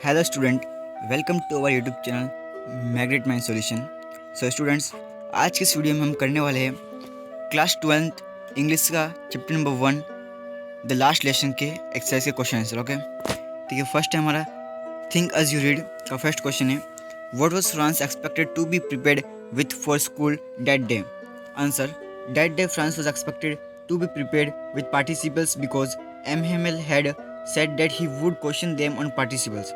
Hello student, welcome to our YouTube channel Magnet Mind Solution. So students, आज के इस video में हम करने वाले हैं क्लास 12th इंग्लिश का chapter number 1 the last lesson के एक्सरसाइज के क्वेश्चन आंसर। ओके, ठीक है। फर्स्ट है हमारा थिंक एज यू रीड का फर्स्ट क्वेश्चन है, what was Franz expected to be prepared with for school that day? Answer, that day Franz was expected to be prepared with participles because M. Hamel had said that he would question them on participles.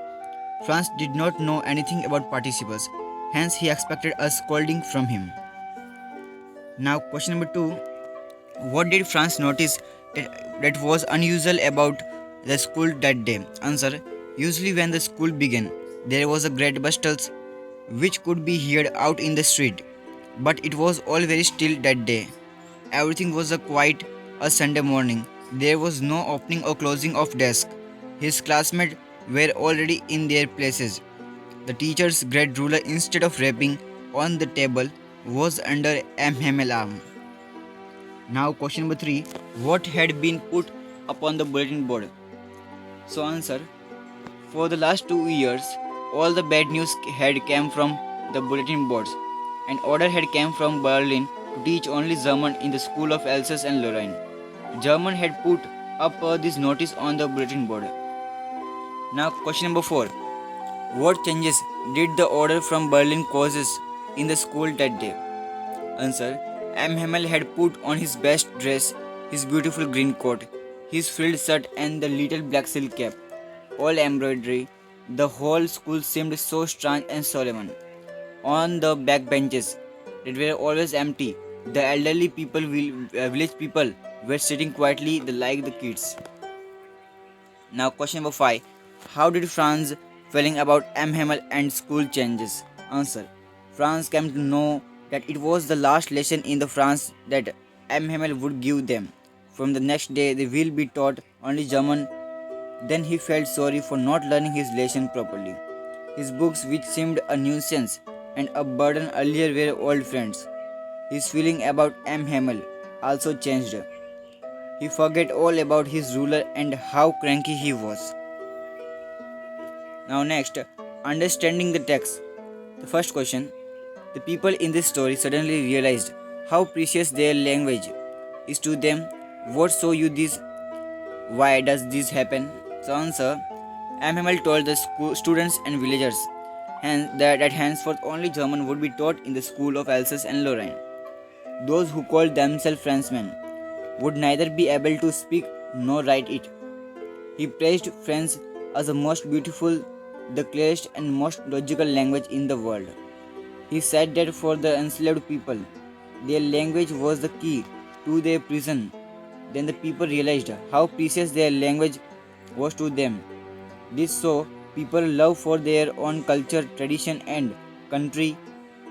Franz did not know anything about participles, hence he expected a scolding from him. Now question number 2. What did Franz notice that was unusual about the school that day? Answer, usually when the school began, there was a great bustle which could be heard out in the street, but it was all very still that day. Everything was quiet a Sunday morning. There was no opening or closing of desk. His classmates were already in their places. The teacher's great ruler, instead of rapping on the table, was under M. Hamel arm. Now question number 3. What had been put upon the bulletin board? So answer, for the last 2 years, all the bad news had come from the bulletin boards. An order had come from Berlin to teach only German in the school of Alsace and Lorraine. German had put up this notice on the bulletin board. Now question number 4. What changes did the order from Berlin causes in the school that day? Answer, M. Hamel had put on his best dress, his beautiful green coat, his frilled shirt and the little black silk cap, all embroidery. The whole school seemed so strange and solemn. On the back benches that were always empty, the elderly people, village people, were sitting quietly like the kids. Now question number 5. How did Franz feeling about M. Hamel and school changes? Answer, Franz came to know that it was the last lesson in the France that M. Hamel would give them. From the next day they will be taught only German. Then he felt sorry for not learning his lesson properly. His books, which seemed a nuisance and a burden earlier, were old friends. His feeling about M. Hamel also changed. He forgot all about his ruler and how cranky he was. Now next, understanding the text. The first question, the people in this story suddenly realized how precious their language is to them. What show you this? Why does this happen? So answer, M. Hamel told the students and villagers that henceforth only German would be taught in the school of Alsace and Lorraine. Those who called themselves Frenchmen would neither be able to speak nor write it. He praised French as the most beautiful, the clearest and most logical language in the world. He said that for the enslaved people, their language was the key to their prison. Then the people realized how precious their language was to them. This show people love for their own culture, tradition and country.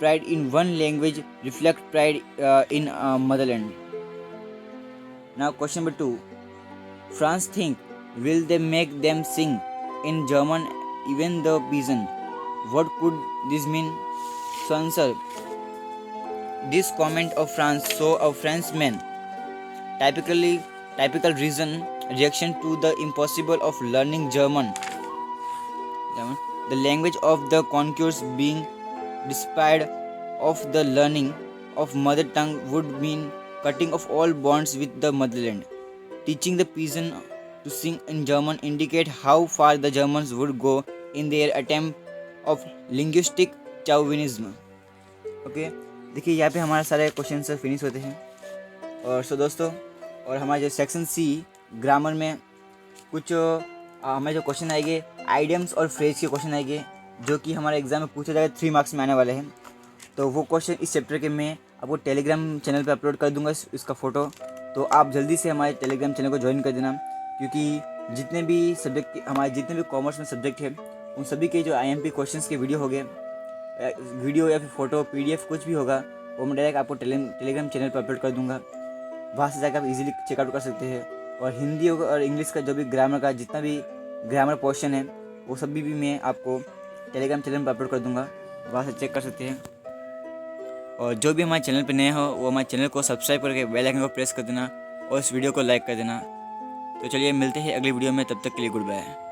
Pride in one language reflect pride in motherland. Now question number 2. Franz think, will they make them sing in German even the peasant? What could this mean? So answer, this comment of Franz show a Frenchman typical reaction to the impossible of learning German. The language of the conquerors being deprived of the learning of mother tongue would mean cutting off all bonds with the motherland. Teaching the peasant to sing in German indicate how far the Germans would go in their attempt of linguistic chauvinism. Okay, देखिए यहाँ पे हमारे सारे question से finish होते हैं। और सो दोस्तों, और हमारे जो सेक्शन सी ग्रामर में कुछ हमें जो क्वेश्चन आएंगे आइडियम्स और फ्रेज के क्वेश्चन आएंगे, जो कि हमारे एग्जाम में पूछे जाएगा 3 मार्क्स में आने वाले हैं। तो वो क्वेश्चन इस चैप्टर के मैं आपको टेलीग्राम चैनल पे अपलोड कर दूंगा इसका फ़ोटो। तो आप जल्दी से हमारे टेलीग्राम चैनल को ज्वाइन कर देना, क्योंकि जितने भी सब्जेक्ट हमारे जितने भी कॉमर्स में सब्जेक्ट है उन सभी के जो IMP क्वेश्चंस के वीडियो हो गए, वीडियो या फिर फ़ोटो PDF कुछ भी होगा, वो मैं डायरेक्ट आपको टेलीग्राम चैनल पर अपलोड कर दूँगा। वहाँ से जाकर आप इजीली चेकआउट कर सकते हैं। और हिंदी और इंग्लिश का जो भी ग्रामर का जितना भी ग्रामर पोर्शन है वो सभी भी मैं आपको टेलीग्राम चैनल पर अपलोड कर दूँगा, वहाँ से चेक कर सकते हैं। और जो भी हमारे चैनल पर नए हो वो हमारे चैनल को सब्सक्राइब करके बेल आइकन को प्रेस कर देना और इस वीडियो को लाइक कर देना। तो चलिए मिलते हैं अगली वीडियो में, तब तक के लिए गुड बाय।